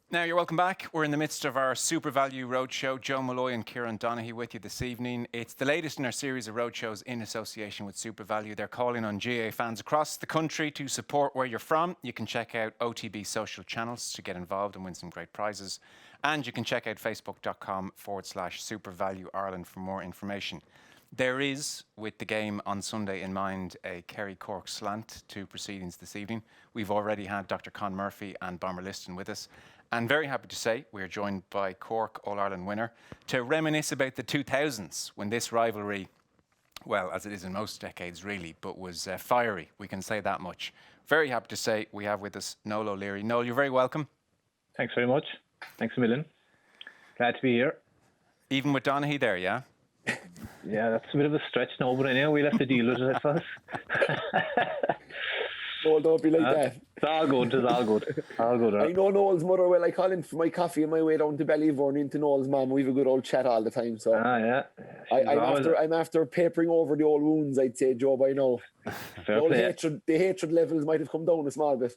Now, you're welcome back. We're in the midst of our SuperValu Roadshow. Joe Molloy and Kieran Donaghy with you this evening. It's the latest in our series of roadshows in association with SuperValu. They're calling on GAA fans across the country to support where you're from. You can check out OTB social channels to get involved and win some great prizes. And you can check out facebook.com/SuperValu Ireland for more information. There is, with the game on Sunday in mind, a Kerry-Cork slant to proceedings this evening. We've already had Dr. Con Murphy and Bomber Liston with us. And very happy to say we are joined by Cork All-Ireland winner to reminisce about the 2000s when this rivalry, well, as it is in most decades really, but was fiery, we can say that much. Very happy to say we have with us Noel O'Leary. Noel, you're very welcome. Thanks very much. Thanks a million. Glad to be here. Even with Donaghy there, yeah? Yeah, that's a bit of a stretch now, but I know we'll have to deal with it, I suppose. No, don't be like that. It's all good, All good. I know Noel's mother well. I call him for my coffee on my way down to Ballyvourne into Noel's mum. We have a good old chat all the time. So yeah. I'm after papering over the old wounds, I'd say, Joe, by now. The hatred levels might have come down a small bit.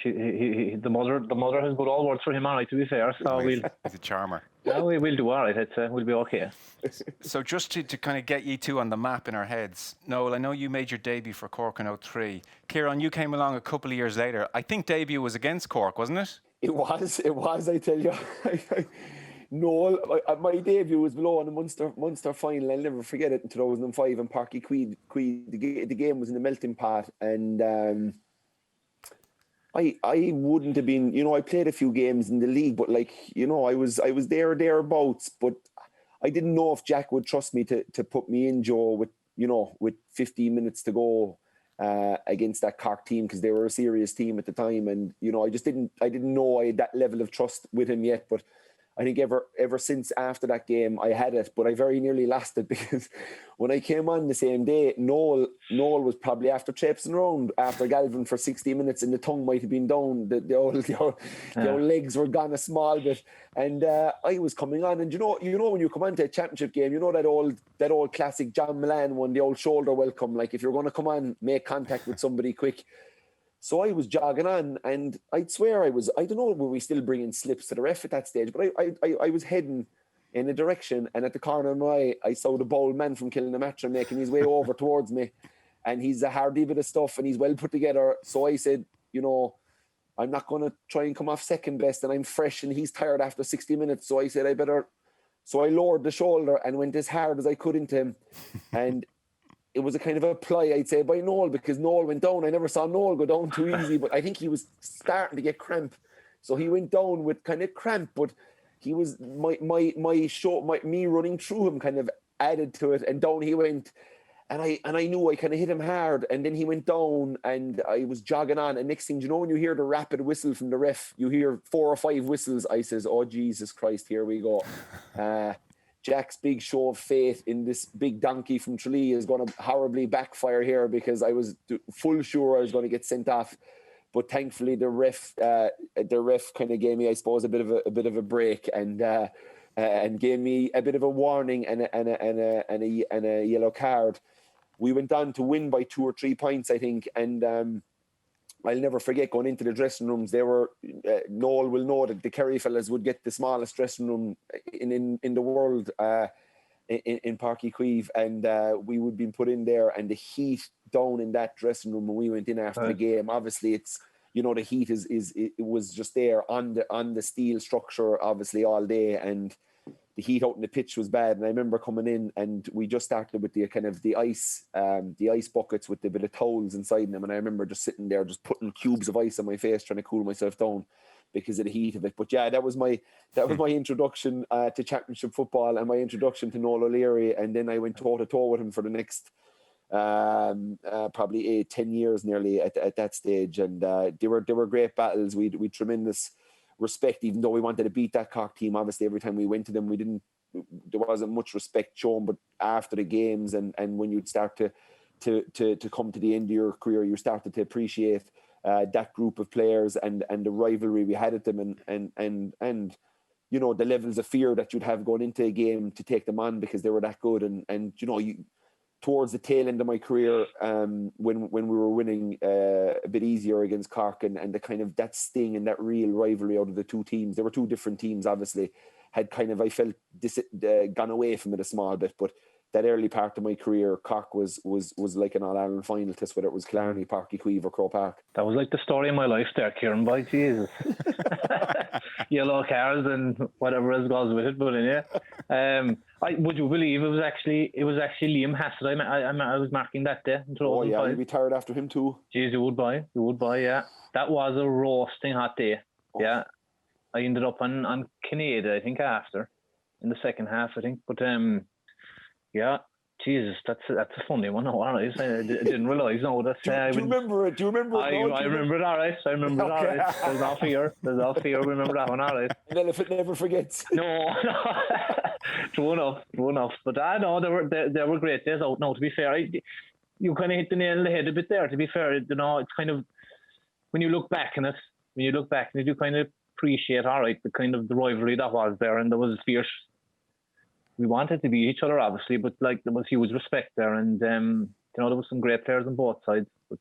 The mother has good all words for him, all right, to be fair. So he's a charmer. Yeah, we'll do all right. We'll be okay. So just to kind of get you two on the map in our heads, Noel, I know you made your debut for Cork in 2003. Kieran, you came along a couple of years later. I think debut was against Cork, wasn't it? It was, I tell you. Noel, my debut was below in the Munster final. I'll never forget it, in 2005 in Páirc Uí Chaoimh. The game was in the melting pot, and I wouldn't have been, I played a few games in the league, but I was thereabouts, but I didn't know if Jack would trust me to put me in, Joe, with 15 minutes to go against that Cork team, because they were a serious team at the time, and I didn't know I had that level of trust with him yet, but I think ever since after that game, I had it, but I very nearly lost it, because when I came on the same day, Noel was probably after traipsing around after Galvin for 60 minutes, and the tongue might have been down. The old legs were gone a small bit, and I was coming on, and you know when you come on to a championship game, that old classic John Milan one, the old shoulder welcome. Like, if you're going to come on, make contact with somebody quick. So I was jogging on, and I'd swear I don't know, were we still bringing slips to the ref at that stage, but I was heading in a direction, and at the corner of my eye, I saw the bold man from Killinamatra making his way over towards me, and he's a hardy bit of stuff, and he's well put together. So I said, I'm not going to try and come off second best, and I'm fresh, and he's tired after 60 minutes. So I said, so I lowered the shoulder and went as hard as I could into him, and it was a kind of a ploy, I'd say, by Noel, because Noel went down. I never saw Noel go down too easy, but I think he was starting to get cramp. So he went down with kind of cramp, but he was me running through him kind of added to it, and down he went. And I knew I kind of hit him hard, and then he went down, and I was jogging on. And next thing, when you hear the rapid whistle from the ref, you hear 4 or 5 whistles. I says, "Oh, Jesus Christ, here we go." Jack's big show of faith in this big donkey from Tralee is going to horribly backfire here, because I was full sure I was going to get sent off. But thankfully, the ref kind of gave me, I suppose, a bit of a break, and gave me a bit of a warning and a yellow card. We went on to win by 2 or 3 points, I think, and I'll never forget going into the dressing rooms. They were Noel will know that the Kerry fellas would get the smallest dressing room in the world in Páirc Uí Chaoimh, and we would be put in there, and the heat down in that dressing room when we went in after the game. Obviously, it's the heat it was just there on the steel structure, obviously, all day, and the heat out in the pitch was bad. And I remember coming in, and we just started with the ice buckets with the bit of towels inside them. And I remember just sitting there, just putting cubes of ice on my face, trying to cool myself down because of the heat of it. But yeah, that was my introduction to championship football, and my introduction to Noel O'Leary. And then I went toe to toe with him for the next probably 10 years nearly at that stage. And they were great battles. We tremendous respect, even though we wanted to beat that Cork team. Obviously, every time we went to them, there wasn't much respect shown. But after the games, and when you'd start to come to the end of your career, you started to appreciate that group of players and the rivalry we had at them, and the levels of fear that you'd have going into a game to take them on, because they were that good. And towards the tail end of my career, when we were winning a bit easier against Cork, and the kind of that sting and that real rivalry out of the two teams. There were two different teams, obviously, had kind of, I felt, gone away from it a small bit. But that early part of my career, Cork was like an All-Ireland final test, whether it was Killarney, Páirc Uí Chaoimh or Croke Park. That was like the story of my life there, Kieran, boy, Jesus. Yellow cars and whatever else goes with it, but yeah. Would you believe it was actually Liam Hassett I was marking that day in 2005. Oh yeah, you'd be tired after him too. Jeez, you would buy, yeah. That was a roasting hot day. Oh. Yeah. I ended up on Canada, I think, after, in the second half, I think. But yeah, Jesus, that's a funny one. No, all right. I didn't realise. No, that's. Do you remember it? I remember it. All right. I remember it. All right. There's no fear. Remember that one. All right. An elephant never forgets. No. True enough. But I know there were great days out. No, to be fair, you kind of hit the nail on the head a bit there. To be fair, you know, it's kind of, when you look back on it, you do kind of appreciate, all right, the kind of the rivalry that was there, and there was fierce. We wanted to beat each other, obviously, but like there was huge respect there, and you know, there was some great players on both sides. But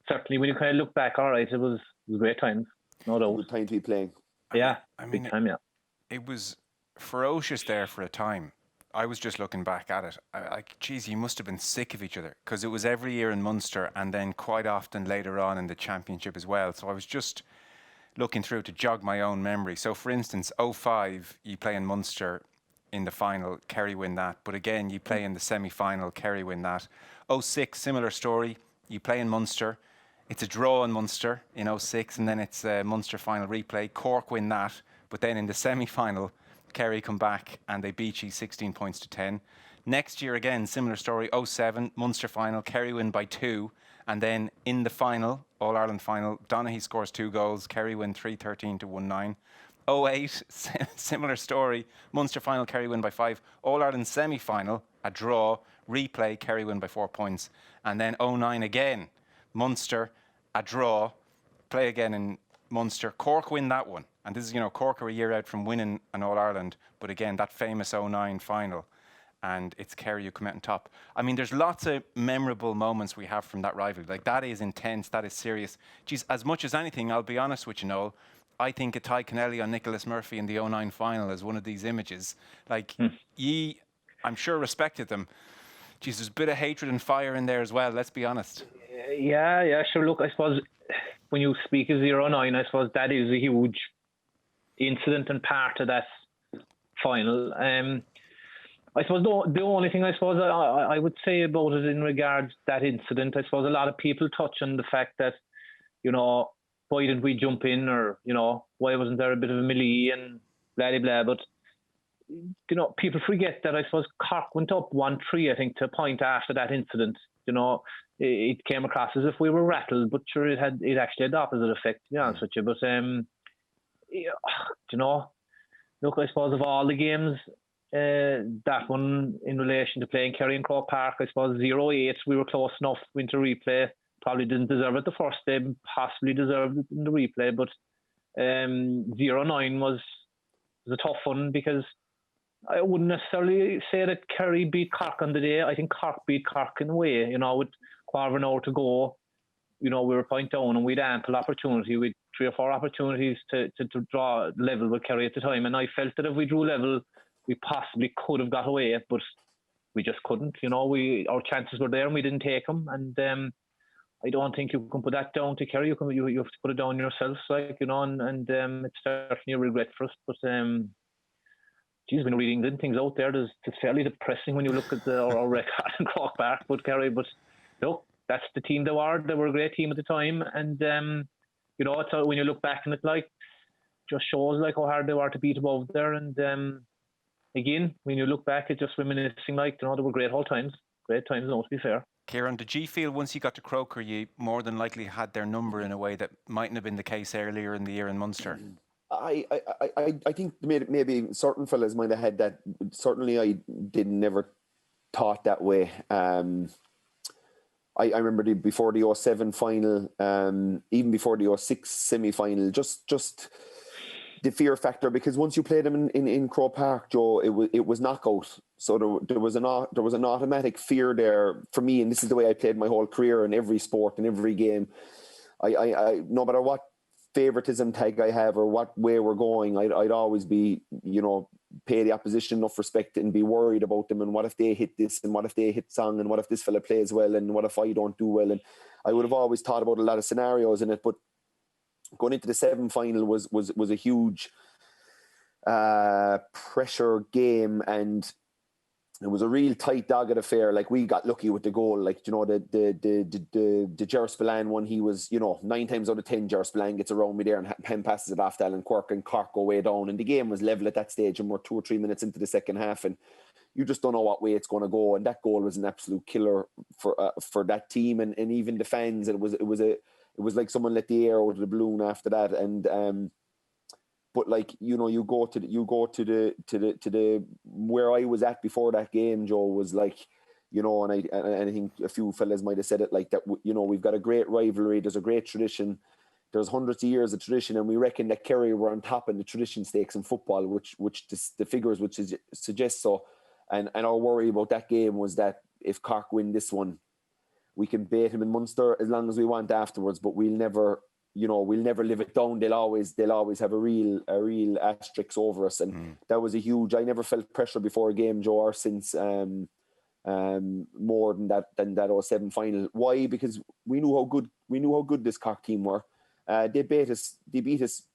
certainly, when you kind of look back, all right, it was great times, no doubt. Good time to be playing. Yeah, I mean, big time, yeah. It was ferocious there for a time. I was just looking back at it. Geez, you must have been sick of each other, because it was every year in Munster, and then quite often later on in the championship as well. So I was just looking through to jog my own memory. So, for instance, 2005, you play in Munster in the final, Kerry win that. But again, you play in the semi-final, Kerry win that. 2006, similar story. You play in Munster. It's a draw in Munster in 2006, and then it's a Munster final replay. Cork win that. But then in the semi-final, Kerry come back and they beat you 16 points to 10. Next year again, similar story, 2007, Munster final, Kerry win by 2. And then in the final, All-Ireland final, Donaghy scores 2 goals, Kerry win 3-13 to 1-9. 2008, similar story, Munster final, Kerry win by 5. All-Ireland semi-final, a draw, replay, Kerry win by 4 points. And then 2009 again, Munster, a draw, play again in Munster. Cork win that one. And this is, you know, Cork are a year out from winning an All-Ireland. But again, that famous 2009 final. And it's Kerry who come out on top. I mean, there's lots of memorable moments we have from that rivalry. Like, that is intense, that is serious. Geez, as much as anything, I'll be honest with you, Noel, I think a Ty Kennelly on Nicholas Murphy in the 2009 final is one of these images. Like, ye, I'm sure, respected them. Geez, there's a bit of hatred and fire in there as well, let's be honest. Yeah, sure. Look, I suppose when you speak of 2009, I suppose that is a huge incident and part of that final. I suppose the only thing I suppose I would say about it in regards to that incident, I suppose a lot of people touch on the fact that, you know, why didn't we jump in, or, you know, why wasn't there a bit of a melee and blah, blah, blah. But, you know, people forget that I suppose Cork went up 1-3, I think, to a point after that incident. You know, it came across as if we were rattled, but sure, it actually had the opposite effect, to be honest with you. But, you know, look, I suppose of all the games, that one in relation to playing Kerry and Croke Park, I suppose 0-8, we were close enough, went to replay. Probably didn't deserve it the first day, possibly deserved it in the replay, but 0-9 was a tough one, because I wouldn't necessarily say that Kerry beat Cork on the day. I think Cork beat Cork in a way, you know, with quarter of an hour to go. You know, we were point down and we'd ample opportunity. We'd 3 or 4 opportunities to draw level with Kerry at the time, and I felt that if we drew level, we possibly could have got away, but we just couldn't. You know, our chances were there and we didn't take them. And I don't think you can put that down to Kerry. You have to put it down yourself, like, you know, and it's certainly a regret for us. But geez, when reading the things out there, it's fairly depressing when you look at our record in Croke Park. But Kerry, but look, that's the team they were. They were a great team at the time, and you know, it's when you look back and it, like, just shows like how hard they were to beat above there. And again, when you look back, it's just reminiscing, like, you know, they were great times, no, to be fair. Kieran, did you feel once you got to Croker, you more than likely had their number in a way that mightn't have been the case earlier in the year in Munster? I think maybe certain fellas might have had that. Certainly, I never thought that way. I remember before the 2007 final, even before the 2006 semi-final, just the fear factor, because once you played them in Croke Park, Joe, it was knockout. So there was an automatic fear there for me, and this is the way I played my whole career in every sport, in every game. I no matter what favoritism tag I have or what way we're going, I'd always be, pay the opposition enough respect and be worried about them, and what if they hit this, and what if they hit song, and what if this fella plays well, and what if I don't do well. And I would have always thought about a lot of scenarios in it, but going into the semi-final was a huge pressure game, and it was a real tight, dogged affair. Like, we got lucky with the goal. Like, the Ger Spillane one, he was, 9 times out of 10, Ger Spillane gets around me there and pen passes it off to Alan Quirk, and Cork go way down. And the game was level at that stage, and we're 2 or 3 minutes into the second half, and you just don't know what way it's going to go. And that goal was an absolute killer for that team, and even the fans. It was like someone let the air out of the balloon after that. And but like, you go to the where I was at before that game, Joe, was like, and I think a few fellas might have said it like that. We've got a great rivalry. There's a great tradition. There's hundreds of years of tradition, and we reckon that Kerry were on top in the tradition stakes in football, which the figures would suggest so. And our worry about that game was that if Cork win this one, we can bait him in Munster as long as we want afterwards, but we'll never live it down. They'll always have a real asterisk over us, and that was a huge. I never felt pressure before a game, Joe, or since more than that 07 final. Why? Because we knew how good this Cork team were. They beat us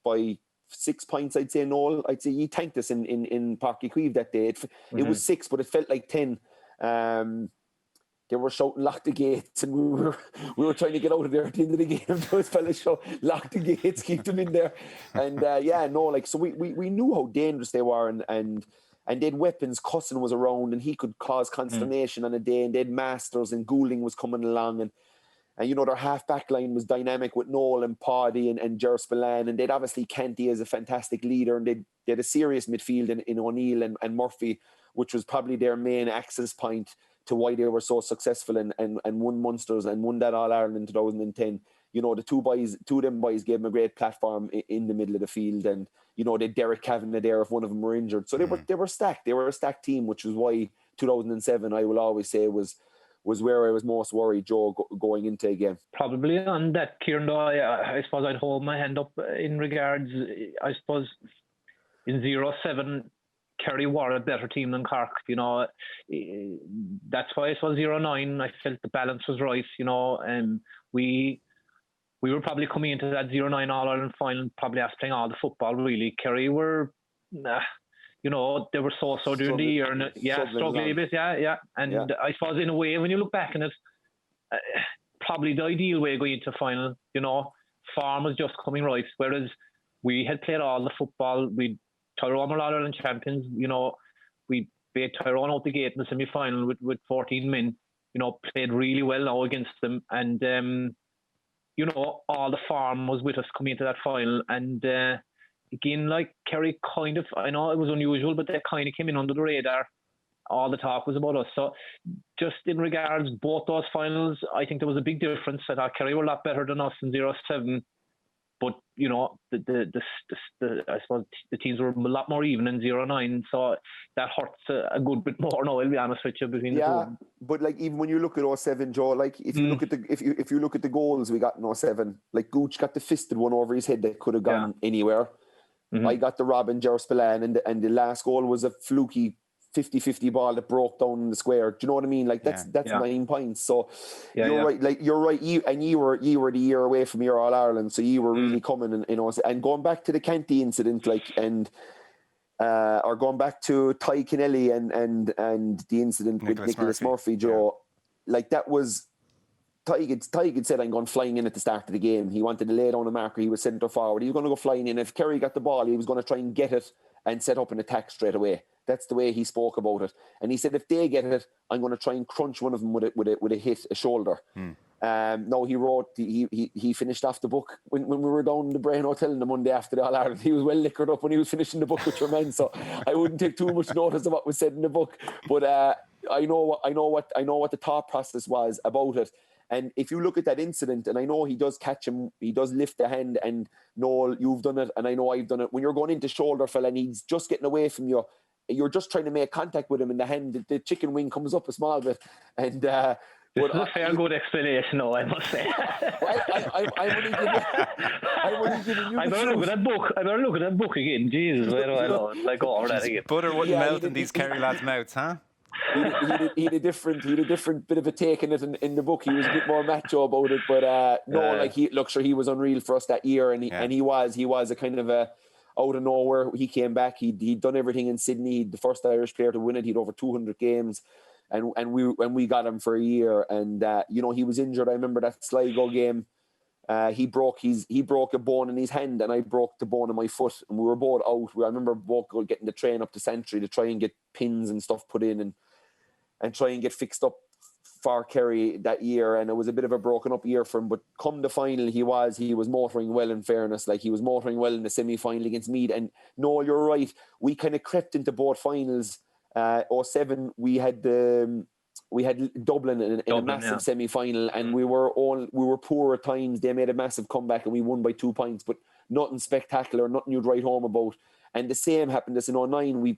by 6 points, I'd say. Noel, I'd say he tanked us in Páirc Uí Chaoimh that day. It was 6, but it felt like 10. They were shouting, "Lock the gates," and we were trying to get out of there at the end of the game. Those fellas shout, "Lock the gates, keep them in there." And so we knew how dangerous they were, and they had weapons. Cussin was around, and he could cause consternation on a day. And they had Masters, and Goulding was coming along, and their half back line was dynamic with Noel and Paddy and Ger Spillane, and they'd obviously Canty as a fantastic leader, and they had a serious midfield in O'Neill and Murphy, which was probably their main access point to why they were so successful and won Munsters and won that All-Ireland in 2010. The two of them boys gave them a great platform in the middle of the field, and they Derek Kavanagh there if one of them were injured. So they were stacked. They were a stacked team, which is why 2007, I will always say, was where I was most worried, Joe, going into a game. Probably on that, Kieran, though, I suppose I'd hold my hand up in regards, I suppose, in 07, Kerry were a better team than Cork, that's why I saw 09. I felt the balance was right, and we were probably coming into that 09 All-Ireland final probably after playing all the football, really. Kerry were, they were so during the year, and struggling a bit, and I suppose in a way, when you look back on it, probably the ideal way going into final, form was just coming right, whereas we had played all the football. Tyrone were All-Ireland champions, we beat Tyrone out the gate in the semi-final with 14 men, played really well now against them, and all the form was with us coming into that final, and again, like, Kerry kind of, I know it was unusual, but they kind of came in under the radar. All the talk was about us. So just in regards both those finals, I think there was a big difference. I thought Kerry were a lot better than us in 07. But, I suppose the teams were a lot more even in 09. So that hurts a good bit more now, I'll be honest with you, between the two. Yeah, but like, even when you look at 07, Joe, like, if you look at if you look at the goals we got in 07, like, Gooch got the fisted one over his head that could have gone anywhere. I got the Robin Ger Spillane, and the last goal was a fluky 50-50 ball that broke down in the square. Do you know what I mean? Like, that's 9 points. So you're right. Like, you're right. You were the year away from your All Ireland, so you were really coming. And going back to the Canty incident, like, and or going back to Ty Kennelly and the incident with Nicholas Murphy, Joe, like, that was. Ty had said, "I'm going flying in at the start of the game." He wanted to lay down a marker. He was centre forward. He was going to go flying in. If Kerry got the ball, he was going to try and get it and set up an attack straight away. That's the way he spoke about it. And he said, if they get it, I'm going to try and crunch one of them with a hit, a shoulder. No, he finished off the book when we were down in the Brain Hotel on the Monday after the All-Ireland. He was well liquored up when he was finishing the book with your men, so I wouldn't take too much notice of what was said in the book. But I know what the thought process was about it. And if you look at that incident, and I know he does catch him, he does lift the hand, and Noel, you've done it, and I know I've done it. When you're going into shoulder, fella, and he's just getting away from you, you're just trying to make contact with him in the hand. The chicken wing comes up a small bit, and this is a fair good explanation, though, I must say. I'm only giving you. I better look at that book. I better look at that book again. Jesus, where do I know? Like go over that again. Butter wouldn't melt in these Kerry lads' mouths, huh? He had a different bit of a take in it in the book. He was a bit more macho about it, but he was unreal for us that year, and he was a kind of a out of nowhere. He came back. He'd done everything in Sydney. The first Irish player to win it. He'd over 200 games, and we got him for a year. And he was injured. I remember that Sligo game. He broke a bone in his hand, and I broke the bone in my foot, and we were both out. I remember both getting the train up to Santry to try and get pins and stuff put in and try and get fixed up for Kerry that year. And it was a bit of a broken up year for him, but come the final, he was motoring well, in fairness. Like, he was motoring well in the semi-final against Meath. And no, you're right, we kind of crept into both finals. 07 we had Dublin in a massive semi-final, and we were poor at times. They made a massive comeback and we won by 2 points, but nothing spectacular, nothing you'd write home about. And the same happened as in 09.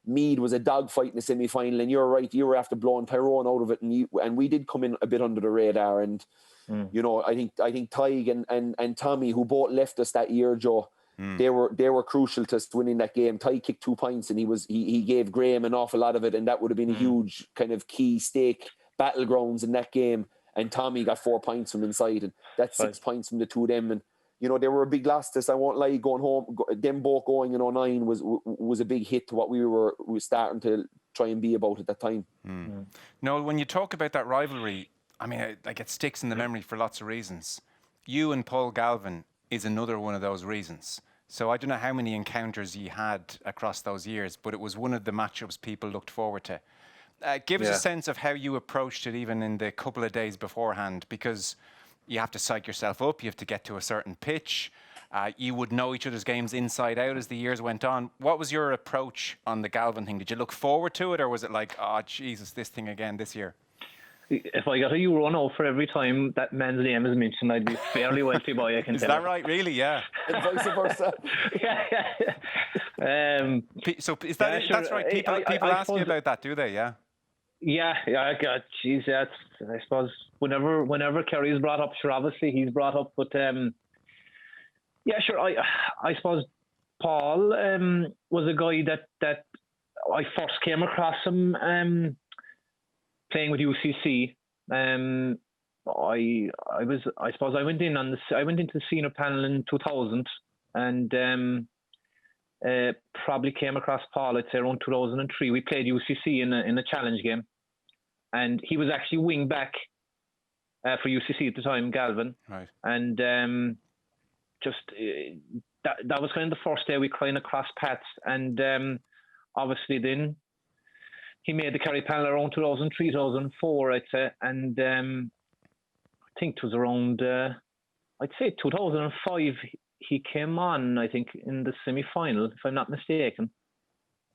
Meath was a dogfight in the semi-final, and you're right, you were after blowing Tyrone out of it, and we did come in a bit under the radar. And I think Tig and Tommy, who both left us that year, Joe, they were crucial to us winning that game. Tig kicked 2 points, and he gave Graham an awful lot of it, and that would have been a huge kind of key stake battlegrounds in that game. And Tommy got 4 points from inside, and that's 6 points from the two of them. And they were a big loss to us. I won't lie. Going home, them both going in 09 was a big hit to what we were starting to try and be about at that time. Noel, when you talk about that rivalry, I mean, it sticks in the memory for lots of reasons. You and Paul Galvin is another one of those reasons. So I don't know how many encounters you had across those years, but it was one of the matchups people looked forward to. Give us a sense of how you approached it even in the couple of days beforehand, because you have to psych yourself up, you have to get to a certain pitch. You would know each other's games inside out as the years went on. What was your approach on the Galvin thing? Did you look forward to it, or was it like, oh, Jesus, this thing again this year? If I got a euro now for every time that man's name is mentioned, I'd be fairly wealthy boy, I can tell you. Is that right? Really? Yeah. And vice versa. So is that it? That's right. People ask you about that, do they? Yeah. Yeah. Geez, I suppose whenever Kerry's brought up, sure, obviously he's brought up, but sure. I suppose Paul was a guy that I first came across him playing with UCC. I suppose I went into the senior panel in 2000, and probably came across Paul, I'd say around 2003. We played UCC in a challenge game, and he was actually wing back for UCC at the time, Galvin. Right. And that was kind of the first day we kind of crossed paths, and obviously then he made the Kerry panel around 2003, 2004, I'd say, and I think it was around, I'd say 2005, he came on, I think, in the semi-final, if I'm not mistaken,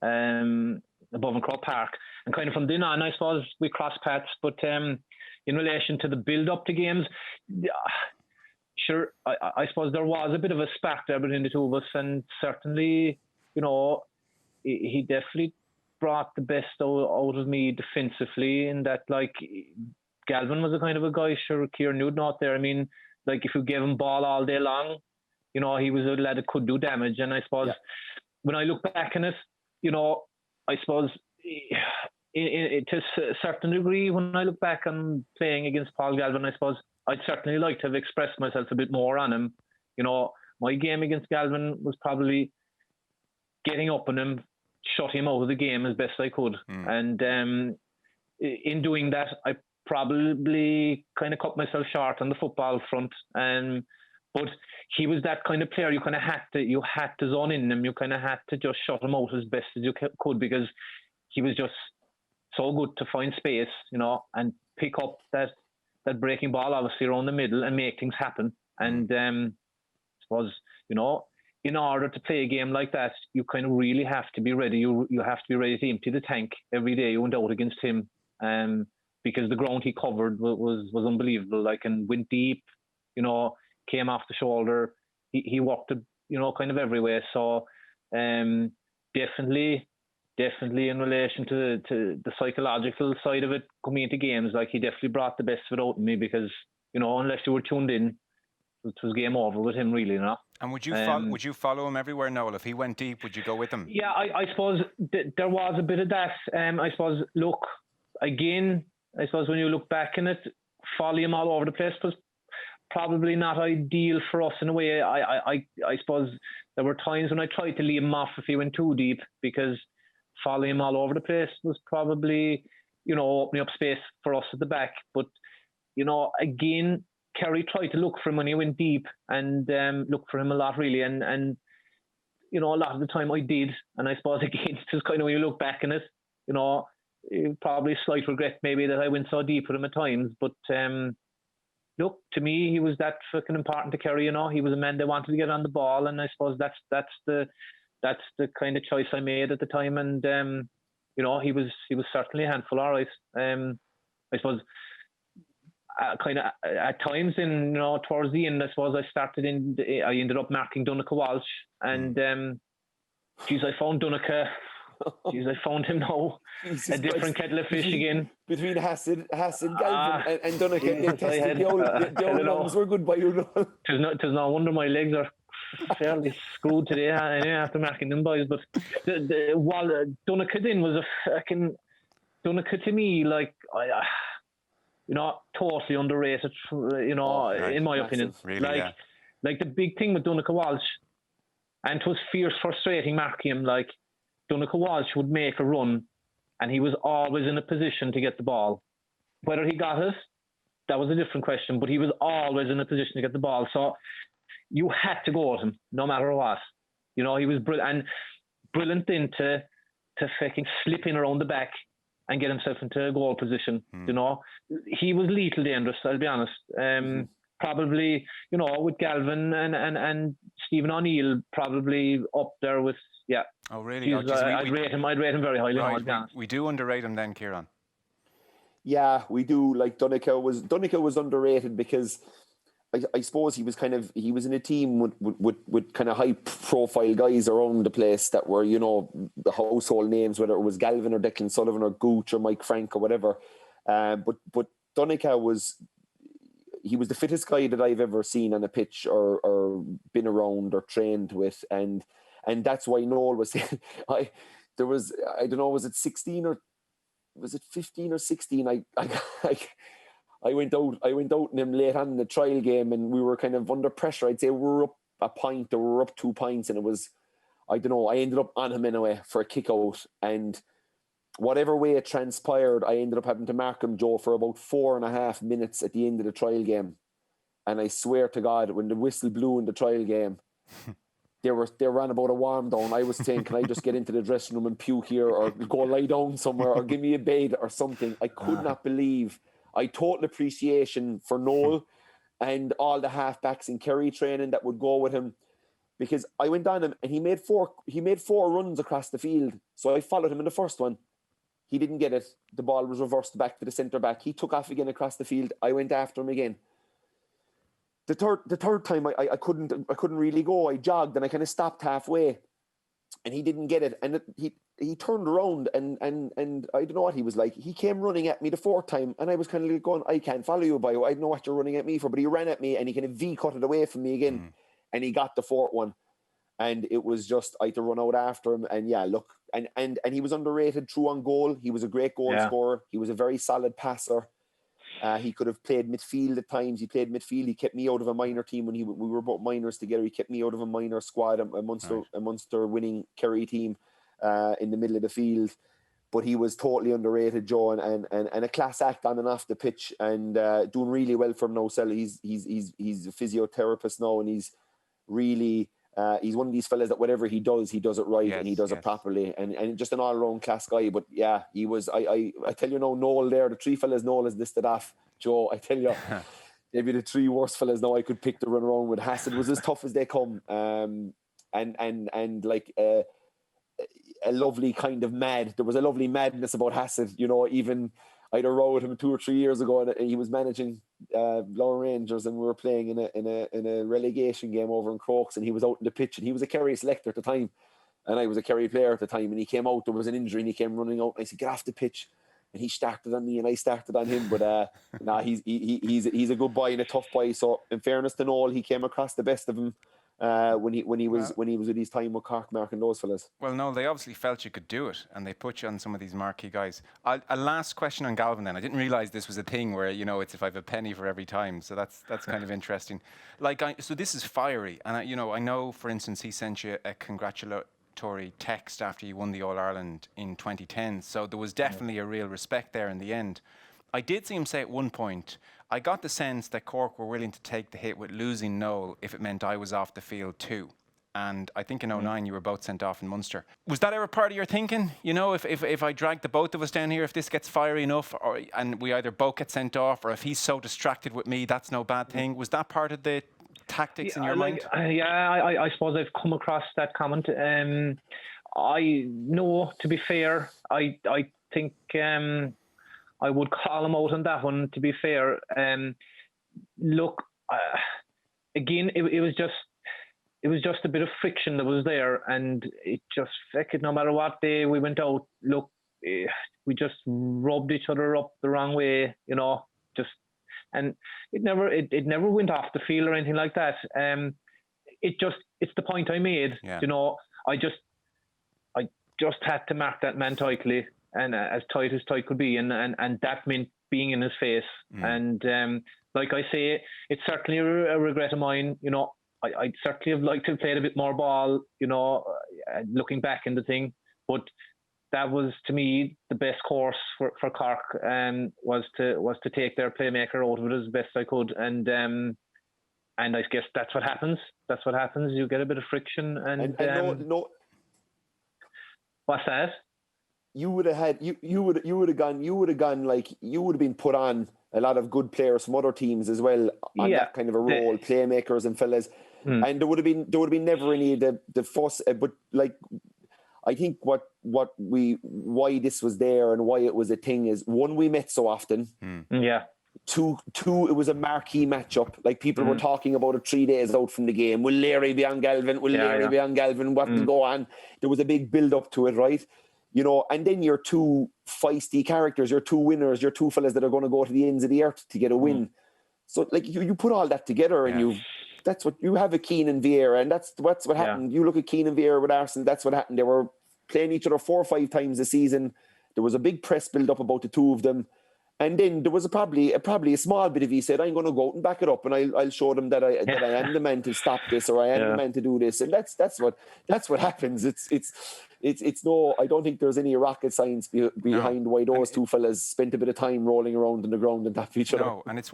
above in Croke Park. And kind of from then on, I suppose, we crossed paths, but in relation to the build-up to games, sure, I suppose there was a bit of a spark there between the two of us, and certainly, he definitely brought the best out of me defensively, in that, like, Galvin was a kind of a guy, sure, Kieran, you'd know out there. I mean, like, if you gave him ball all day long, he was a lad that could do damage. And I suppose when I look back on it, I suppose to a certain degree, when I look back on playing against Paul Galvin, I suppose I'd certainly like to have expressed myself a bit more on him. My game against Galvin was probably getting up on him, shut him out of the game as best I could. And in doing that, I probably kind of cut myself short on the football front. But he was that kind of player you kind of had to zone in him. You kind of had to just shut him out as best as you could, because he was just so good to find space, and pick up that breaking ball, obviously, around the middle and make things happen. And I suppose, in order to play a game like that, you kind of really have to be ready. You have to be ready to empty the tank every day you went out against him, because the ground he covered was unbelievable. Like, and went deep, came off the shoulder. He worked it, kind of every way. So definitely in relation to the psychological side of it coming into games, like, he definitely brought the best of it out in me, because unless you were tuned in, it was game over with him, really. And would you follow him everywhere, Noel? If he went deep, would you go with him? Yeah, I suppose there was a bit of that. I suppose, look, again, I suppose when you look back in it, follow him all over the place was probably not ideal for us in a way. I suppose there were times when I tried to leave him off if he went too deep, because following him all over the place was probably, opening up space for us at the back. But, again, Kerry tried to look for him when he went deep, and look for him a lot, really. And a lot of the time I did. And I suppose, again, it's just kind of when you look back in it, probably a slight regret maybe that I went so deep with him at times. But look, to me, he was that fucking important to Kerry. He was a man that wanted to get on the ball, and I suppose that's the kind of choice I made at the time. And he was certainly a handful, all right. I suppose kind of at times towards the end, I suppose I ended up marking Donaghy Walsh, and I found Donaghy. I found him now Jesus a different Christ. kettle of fish again. Between Hasid Galvin and Donaghy, they tested the old lungs were good by you. Tis no wonder my legs are fairly screwed today after marking them boys. But Donaghy then was a fucking Donaghy to me, like, totally underrated. In my opinion, really, like the big thing with Donaghy Walsh, and it was fierce, frustrating marking him. Like, Donaghy Walsh would make a run, and he was always in a position to get the ball. Whether he got it, that was a different question, but he was always in a position to get the ball. So you had to go at him, no matter what. He was brilliant then to fucking slip in around the back and get himself into a goal position. He was lethal dangerous, I'll be honest. Probably, with Galvin and Stephen O'Neill, probably up there with, yeah. Oh, really? I'd rate him very highly. Right, we do underrate him then, Kieran. Yeah, we do. Like, Donaghy was underrated because I suppose he was in a team with kind of high profile guys around the place that were, the household names, whether it was Galvin or Declan Sullivan or Gooch or Mike Frank or whatever. But Donaghy was the fittest guy that I've ever seen on a pitch or been around or trained with, and that's why Noel was saying, I don't know, was it 16 or was it 15 or 16? I went out in him late on in the trial game, and we were kind of under pressure. I'd say we were up a point or we were up 2 points, and it was, I don't know, I ended up on him anyway for a kick out, and whatever way it transpired, I ended up having to mark him, Joe, for about 4.5 minutes at the end of the trial game. And I swear to God, when the whistle blew in the trial game, they were on about a warm down. I was saying, can I just get into the dressing room and puke here, or go lie down somewhere, or give me a bed or something? I could not believe. I total appreciation for Noel and all the halfbacks in Kerry training that would go with him, because I went on him and he made four runs across the field. So I followed him in the first one. He didn't get it. The ball was reversed back to the centre back. He took off again across the field. I went after him again. The third time I couldn't really go. I jogged and I kind of stopped halfway, and he didn't get it. And he turned around and I don't know what he was like. He came running at me the fourth time, and I was kind of like going, I can't follow you, boy. I don't know what you're running at me for. But he ran at me and he kind of V-cutted away from me again, and he got the fourth one. And it was just, I had to run out after him. And yeah, look, and he was underrated through on goal. He was a great goal scorer. He was a very solid passer. He could have played midfield at times. He played midfield. He kept me out of a minor team when we were both minors together. He kept me out of a minor squad, a Munster winning Kerry team in the middle of the field. But he was totally underrated, Joe, and a class act on and off the pitch, and doing really well for him now. So he's a physiotherapist now, and he's really he's one of these fellas that whatever he does it right, and he does it properly, and just an all-around class guy. But yeah, he was. I tell you now, Noel there, the three fellas Noel has listed off, Joe. I tell you, maybe the three worst fellas now I could pick to run around with. Hasid was as tough as they come, and like a lovely kind of mad. There was a lovely madness about Hasid, even I'd a row with him 2 or 3 years ago, and he was managing Lower Rangers, and we were playing in a relegation game over in Crokes, and he was out in the pitch, and he was a Kerry selector at the time, and I was a Kerry player at the time, and he came out, there was an injury, and he came running out, and I said, get off the pitch, and he started on me, and I started on him, but he's a good boy and a tough boy. So in fairness to Noel, he came across the best of him when he was with his time with Cork, Mark, and those fellas. Well, no, they obviously felt you could do it, and they put you on some of these marquee guys. A last question on Galvin then. I didn't realise this was a thing where, it's if I have a penny for every time, so that's kind of interesting. So this is fiery, and I know, for instance, he sent you a congratulatory text after you won the All-Ireland in 2010, so there was definitely a real respect there in the end. I did see him say at one point, I got the sense that Cork were willing to take the hit with losing Noel if it meant I was off the field too. And I think in 2009 you were both sent off in Munster. Was that ever part of your thinking? If I drag the both of us down here, if this gets fiery enough, and we either both get sent off, or if he's so distracted with me, that's no bad thing. Was that part of the tactics in your mind? I suppose I've come across that comment. To be fair, I think I would call him out on that one, to be fair. Look, again, it was just a bit of friction that was there, and it just affected no matter what day we went out. Look, we just rubbed each other up the wrong way, and it never went off the field or anything like that. It's the point I made. Yeah. I just had to mark that man tightly, and as tight could be, and that meant being in his face. And like I say, it's certainly a regret of mine. I'd certainly have liked to have played a bit more ball, looking back in the thing. But that was, to me, the best course for Cork, was to take their playmaker out of it as best I could. And I guess that's what happens. That's what happens. You get a bit of friction. And no. What's that? You would have been put on a lot of good players from other teams as well on that kind of a role, playmakers and fellas. And there would have been never any of the fuss, but I think why this was there and why it was a thing is, one, we met so often. Yeah. Two, it was a marquee matchup. Like, people were talking about it 3 days out from the game. Will Larry be on Galvin? Will Larry be on Galvin? What will go on? There was a big build up to it, right? And then your two feisty characters, your two winners, your two fellas that are going to go to the ends of the earth to get a win. So you put all that together, and that's what you have a Keenan Vieira, and that's what happened. You look at Keenan Vieira with Arsenal, that's what happened. They were playing each other 4 or 5 times a season. There was a big press build up about the two of them. And then there was probably a small bit of he said, I'm going to go out and back it up, and I'll show them that I am the man to stop this, or I am the man to do this. And that's what happens. It's no, I don't think there's any rocket science behind why those two fellas spent a bit of time rolling around on the ground and tapping each other. No, and it's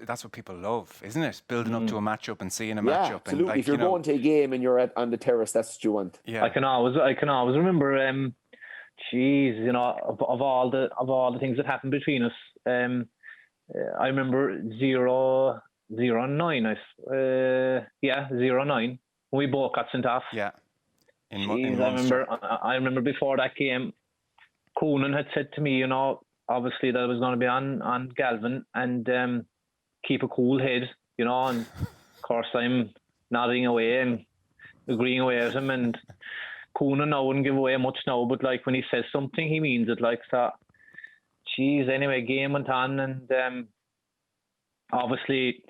that's what people love, isn't it? Building up to a matchup and seeing a matchup. Absolutely. And if you're going to a game and you're on the terrace, that's what you want. Yeah. I can always remember, of all the things that happened between us, I remember 0-9, 0-9, when we both got sent off. Yeah. I remember before that game, Coonan had said to me, obviously that I was going to be on Galvin, and keep a cool head, and of course I'm nodding away and agreeing away with him, and Coonan now wouldn't give away much now, but when he says something, he means it. So, anyway, game went on, and obviously,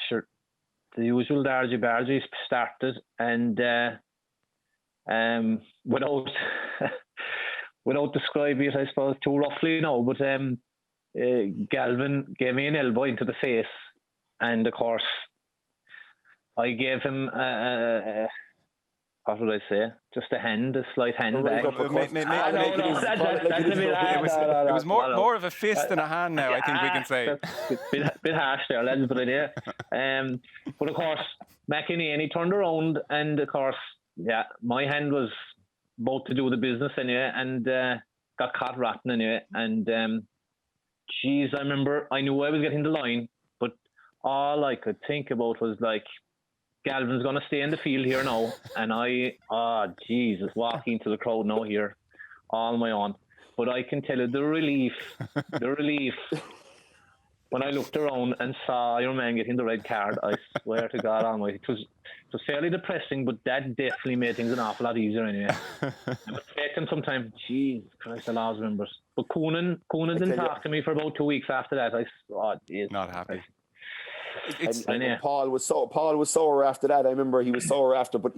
sure, the usual Dargy-Bargy started, and without describing it, I suppose, too roughly, but Galvin gave me an elbow into the face, and of course, I gave him what would I say? Just a slight hand back. It was more of a fist than a hand now, I think we can say. Bit harsh there, lads, but idea. But of course, McInerney, and he turned around, and of course, my hand was about to do the business anyway, and got caught rotten anyway. And I remember, I knew I was getting the line, but all I could think about was Galvin's going to stay in the field here now, and walking to the crowd now here, all on my own. but I can tell you the relief when I looked around and saw your man getting the red card. I swear to God Almighty, it was fairly depressing, but that definitely made things an awful lot easier anyway. I was taking sometimes, Jesus Christ, the laws members. But Coonan didn't talk to me for about 2 weeks after that. Not happy. And Paul was sore after that. I remember he was sore after, but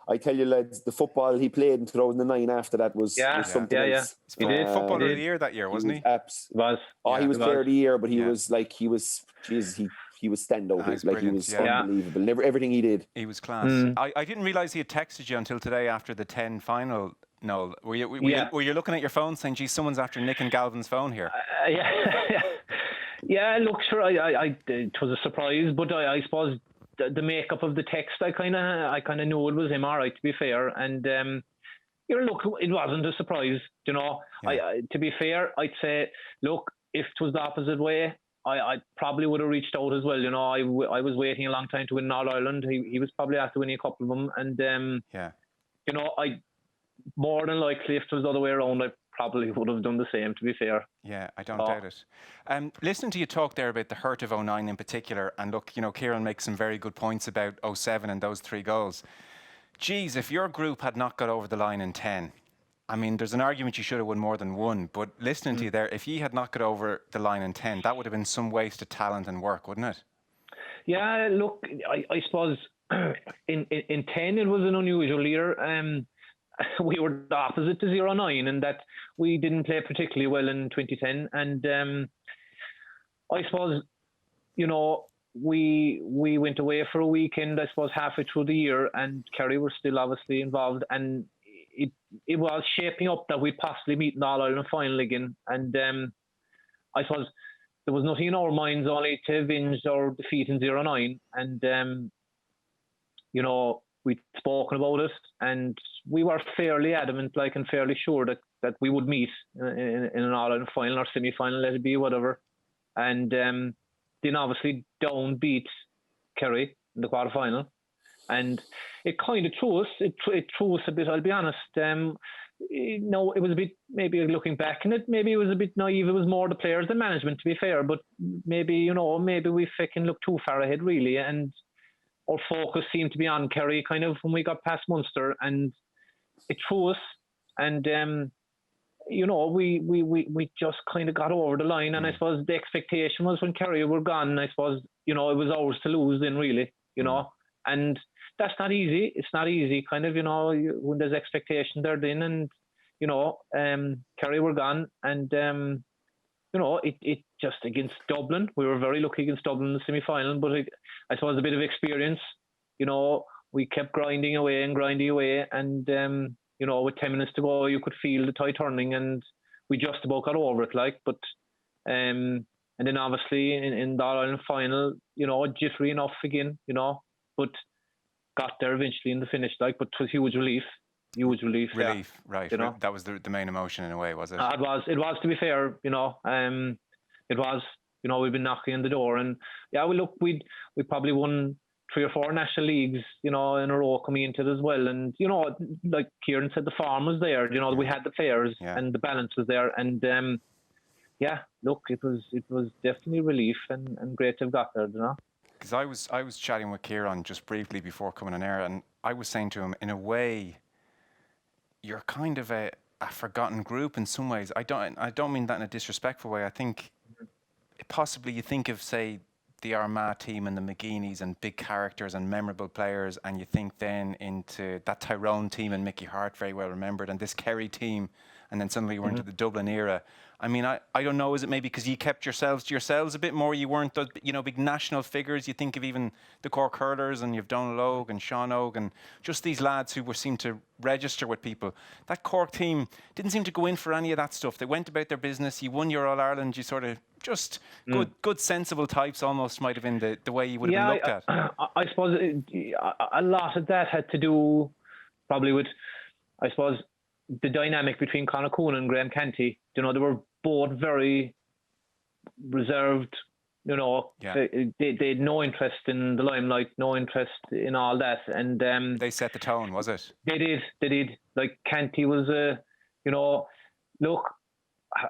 I tell you, lads, the football he played in 2009 after that was something else. He did footballer of the year that year, wasn't he? He was player of the year, but he was he was standout. He was unbelievable. Everything he did. He was class. I didn't realise he had texted you until today after the 10 final. Noel, were you looking at your phone saying, "Geez, someone's after nicking Galvin's phone here"? Yeah. Look, sure. It was a surprise, but I suppose the makeup of the text, I kind of knew it was him. All right, to be fair, and look, it wasn't a surprise. To be fair, I'd say, look, if it was the opposite way, I probably would have reached out as well. I was waiting a long time to win All Ireland. He was probably after winning a couple of them, and I more than likely, if it was the other way around, I probably would have done the same, to be fair. Yeah, I don't doubt it. Listening to you talk there about the hurt of 2009 in particular, and look, Kieran makes some very good points about 2007 and those 3 goals. Geez, if your group had not got over the line in 10, I mean, there's an argument you should have won more than one, but listening to you there, if you had not got over the line in 10, that would have been some waste of talent and work, wouldn't it? Yeah, look, I suppose in 10 it was an unusual year. We were the opposite to 2009 in that we didn't play particularly well in 2010, and I suppose we went away for a weekend, I suppose halfway through the year, and Kerry were still obviously involved, and it was shaping up that we'd possibly meet in the All Ireland final again, and I suppose there was nothing in our minds only to avenge our defeat in 2009, and we'd spoken about it, and we were fairly adamant, and fairly sure that we would meet in an All-Ireland final or semi-final, let it be, whatever. And then obviously Down beat Kerry in the quarter-final. And it kind of threw us. It threw us a bit, I'll be honest. It was a bit, maybe looking back on it, maybe it was a bit naive. It was more the players than management, to be fair. But maybe we fucking looked too far ahead, really. And our focus seemed to be on Kerry kind of when we got past Munster, and it threw us, and we just kind of got over the line, and I suppose the expectation was when Kerry were gone, I suppose it was ours to lose then, really, and that's not easy. It's not easy, kind of, when there's expectation there then, and Kerry were gone, and it just against Dublin. We were very lucky against Dublin in the semi-final, but I suppose a bit of experience. We kept grinding away, and with 10 minutes to go, you could feel the tide turning, and we just about got over it, but and then obviously in the All-Ireland final, jittery enough again, but got there eventually in the finish, but it was huge relief. Relief, right. That was the main emotion in a way, was it? It was, to be fair, it was, we've been knocking on the door, and we probably won 3 or 4 national leagues, in a row coming into it as well. And, like Kieran said, the form was there, we had the players and the balance was there. And, look, it was definitely relief and great to have got there, Because I was chatting with Kieran just briefly before coming on air, and I was saying to him, in a way, you're kind of a forgotten group in some ways. I don't mean that in a disrespectful way. I think possibly you think of, say, the Armagh team and the McGeeneys and big characters and memorable players, and you think then into that Tyrone team and Mickey Hart, very well remembered, and this Kerry team, and then suddenly we're into the Dublin era. I mean, I don't know, is it maybe because you kept yourselves to yourselves a bit more? You weren't those, big national figures. You think of even the Cork hurlers, and you've Donal Óg and Sean Óg, and just these lads who seemed to register with people. That Cork team didn't seem to go in for any of that stuff. They went about their business. You won your All-Ireland. You sort of just good, sensible types almost might have been the way you would have been looked at. I suppose a lot of that had to do probably with, I suppose, the dynamic between Conor Coonan and Graham Canty. They were both very reserved. They had no interest in the limelight, no interest in all that, and they set the tone, was it? They did. Like Canty was look,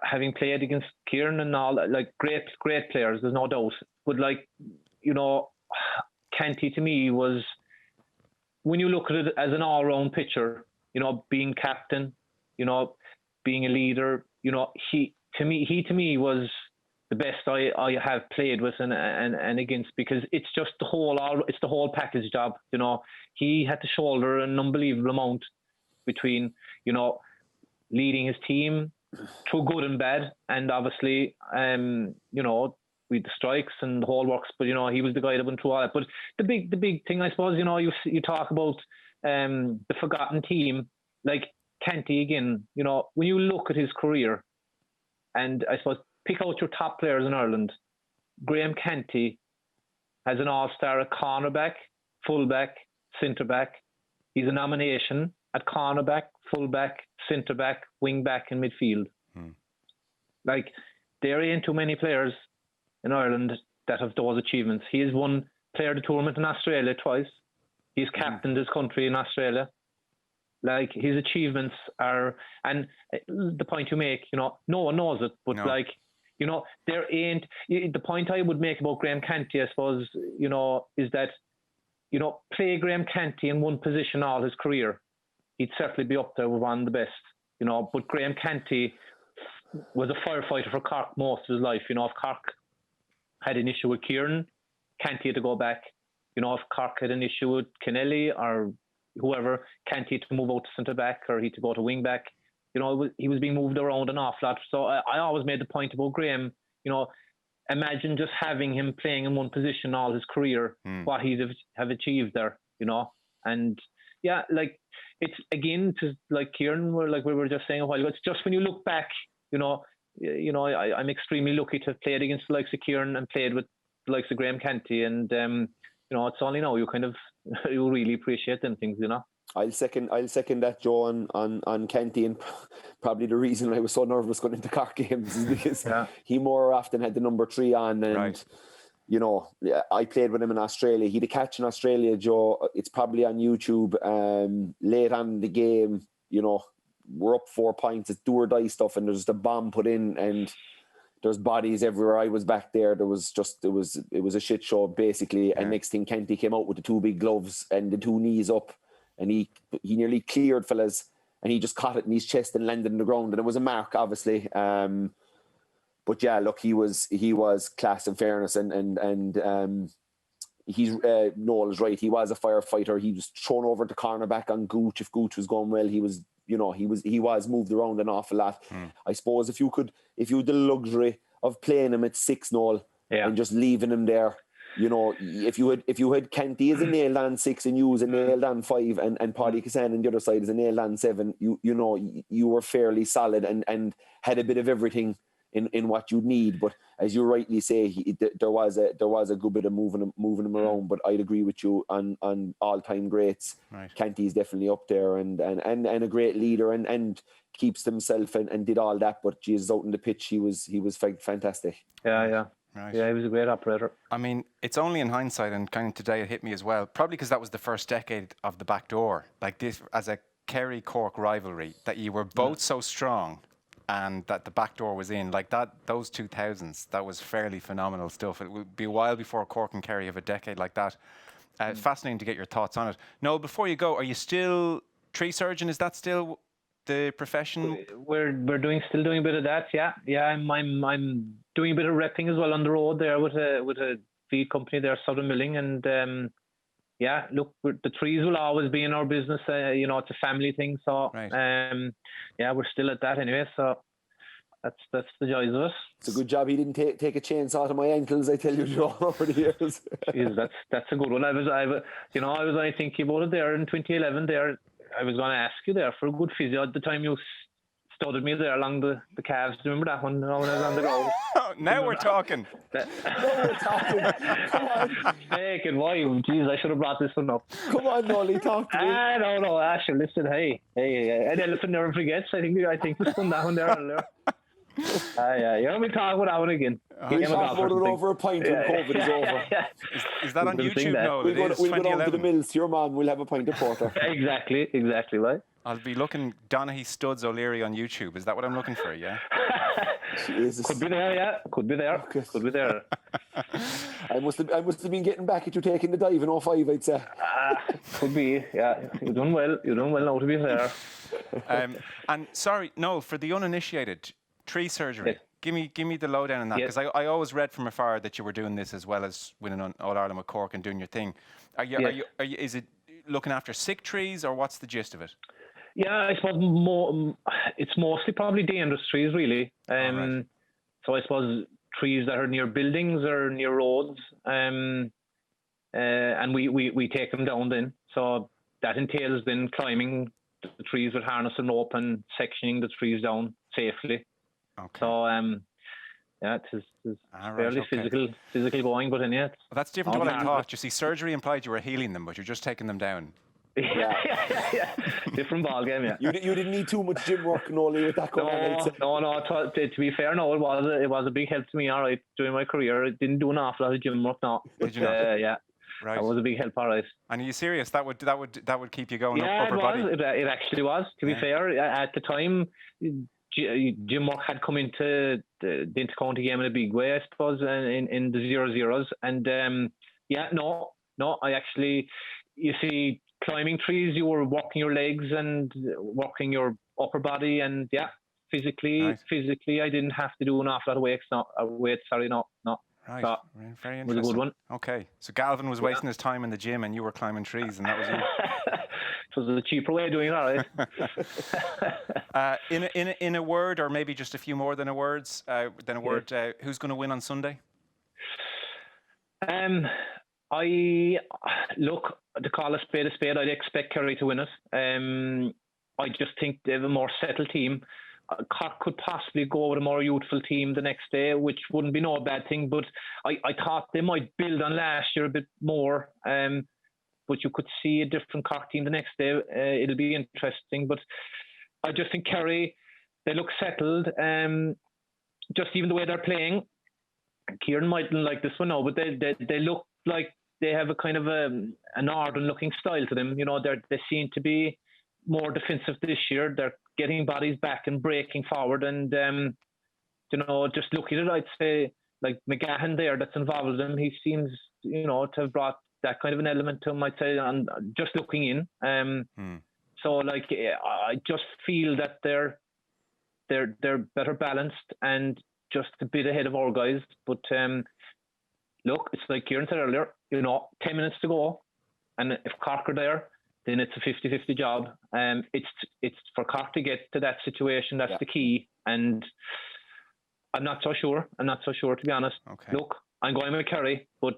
having played against Kieran and all, like great players, there's no doubt. But like, you know, Canty to me was, when you look at it as an all-round pitcher, you know, being captain, you know, being a leader, you know, he to me was the best I have played with and against, because it's just the whole package job. You know, he had to shoulder an unbelievable amount between, you know, leading his team through good and bad, and obviously, you know, with the strikes and the whole works. But you know, he was the guy that went through all that. But the big thing, I suppose, you know, you talk about the forgotten team, like Canty again. You know, when you look at his career, and I suppose pick out your top players in Ireland, Graham Canty has an all-star at cornerback, fullback, centre-back. He's a nomination at cornerback, fullback, centre-back, wing-back and midfield. Like, there ain't too many players in Ireland that have those achievements. He has won player of the tournament in Australia twice. He's captained his country in Australia. Like, his achievements are, and the point you make, you know, no one knows it, but like, you know, there ain't, the point I would make about Graham Canty, I suppose, you know, is that, you know, play Graham Canty in one position all his career, he'd certainly be up there with one of the best, you know. But Graham Canty was a firefighter for Cork most of his life. You know, if Cork had an issue with Kieran, Canty had to go back. You know, if Cork had an issue with Kennelly or whoever, Canty had to move out to centre-back, or he had to go to wing-back. You know, he was being moved around an awful lot. So I always made the point about Graham, you know, imagine just having him playing in one position all his career, what he'd have achieved there, you know. And yeah, like, it's again, to like Kieran, like we were just saying a while ago, it's just when you look back, you know, I'm extremely lucky to have played against the likes of Kieran and played with the likes of Graham Canty, and you know, it's only now you kind of you really appreciate them things, you know. I'll second that, Joe, on Canty, and probably the reason I was so nervous going into Cork games is because he more often had the number 3 on, and you know, I played with him in Australia. He had a catch in Australia, Joe. It's probably on YouTube. Late on in the game, you know, we're up 4 points. It's do or die stuff, and there's just a bomb put in, and there's bodies everywhere. I was back there. There was just it was a shit show basically. And next thing, Canty came out with the 2 big gloves and the 2 knees up, and he nearly cleared fellas, and he just caught it in his chest and landed on the ground, and it was a mark, obviously. But yeah, look, he was class, in fairness, and he's Noel is right. He was a firefighter. He was thrown over to cornerback on Gooch. If Gooch was going well, he was moved around an awful lot. I suppose if you had the luxury of playing him at 6, Noel, and just leaving him there, you know, if you had Canty as a nailed on 6 and you as a nailed on 5, and Paddy Cassan on the other side as a nailed on 7, you know, you were fairly solid and had a bit of everything in what you need. But as you rightly say, there was a good bit of moving him around. But I'd agree with you on all-time greats. Canty is definitely up there, and a great leader, and keeps himself and did all that. But Jesus, out in the pitch, he was fantastic. Yeah, he was a great operator. I mean, it's only in hindsight, and kind of today it hit me as well, probably because that was the first decade of the back door, like this, as a Kerry-Cork rivalry, that you were both so strong, and that the back door was in, like that, those 2000s, that was fairly phenomenal stuff. It would be a while before Cork and Kerry have a decade like that. Fascinating to get your thoughts on it. Noel, before you go, are you still tree surgeon? Is that still the profession? We're still doing a bit of that. Yeah. I'm doing a bit of repping as well on the road there with a feed company there, Southern Milling, and look, the trees will always be in our business. You know, it's a family thing. So, we're still at that anyway. So that's the joys of it. It's a good job he didn't take a chainsaw to my ankles, I tell you, Joe, over the years. Jeez, that's a good one. I was only thinking about it there in 2011. There, I was going to ask you there for a good physio at the time you studded me there along the calves. Do you remember that one when I was on the ground? Now we're talking. Come on. Fake and why? Jeez, I should have brought this one up. Come on, Nolly, talk to me. No, Asher, listen, hey. An elephant never forgets. I think we spun that one there earlier. You know, we talk about that one again. We'll talk about it over a pint when COVID is over. Is that on YouTube? No, we'll go down to the mills to your mum. We'll have a pint of porter. Exactly, right. I'll be looking Donaghy Studs O'Leary on YouTube. Is that what I'm looking for? Yeah. Jesus. Could be there, yeah. Could be there. Okay. Could be there. I must have been getting back at you taking the dive in 05, I'd say. Could be, yeah. You've done well. You've done well now to be fair. And sorry, Noel, for the uninitiated, tree surgery. Yes. Give me the lowdown on that, Yes. because I always read from afar that you were doing this as well as winning All Ireland with Cork and doing your thing. Are you? Is it looking after sick trees, or what's the gist of it? Yeah, I suppose it's mostly probably dangerous trees, really. Right. So I suppose trees that are near buildings or near roads, and we take them down then. So that entails then climbing the trees with harness and rope and sectioning the trees down safely. Okay. So yeah, it's fairly physical going, but then yeah. Well, that's different to what I thought. You see, surgery implied you were healing them, but you're just taking them down. Yeah. Different ball game, yeah. You didn't need too much gym work, Nolly, with that going on. No. To be fair, no, it was a big help to me. All right, during my career, I didn't do an awful lot of gym work. No, Did you not? Yeah, right. That was a big help. All right. And are you serious? That would keep you going Yeah, upper body? it actually was. To be fair, at the time, gym work had come into the inter-county game in a big way, I suppose, in the 0-0s. And I actually, you see, climbing trees, you were working your legs and working your upper body, and physically, I didn't have to do an awful lot of weights. No. Right, So, very interesting. it was a good one. Okay, so Galvin was wasting his time in the gym, and you were climbing trees, and that was you. It was a cheaper way of doing it, all right. In a word, or maybe just a few more than a word, who's going to win on Sunday? To call a spade, I'd expect Kerry to win it. I just think they have a more settled team. Cork could possibly go with a more youthful team the next day, which wouldn't be no bad thing. But I thought they might build on last year a bit more. But you could see a different Cork team the next day. It'll be interesting. But I just think Kerry, they look settled. Just even the way they're playing. Kieran mightn't like this one now, but they look like they have a kind of a northern-looking style to them. You know, they seem to be more defensive this year. They're getting bodies back and breaking forward. And, just looking at it, I'd say, like McGahan there that's involved with them, he seems, to have brought that kind of an element to him, I'd say, and just looking in. So, I just feel that they're better balanced and just a bit ahead of our guys. But, look, it's like Kieran said earlier, 10 minutes to go. And if Cork are there, then it's a 50-50 job. It's for Cork to get to that situation. That's the key. And I'm not so sure. To be honest. Okay. Look, I'm going with Kerry, but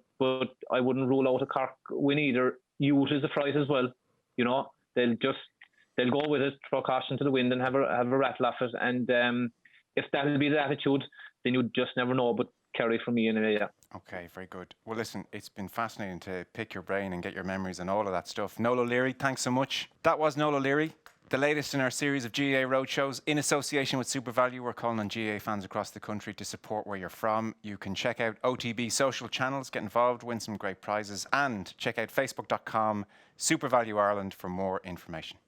I wouldn't rule out a Cork win either. Youth is the prize as well. They'll go with it, throw caution to the wind, and have a rattle off it. And if that'll be the attitude, then you just never know. But Kerry for me anyway, yeah. Okay, very good. Well, listen, it's been fascinating to pick your brain and get your memories and all of that stuff. Noel O'Leary, thanks so much. That was Noel O'Leary, the latest in our series of GAA Roadshows. In association with SuperValu, we're calling on GAA fans across the country to support where you're from. You can check out OTB social channels, get involved, win some great prizes, and check out facebook.com SuperValu Ireland for more information.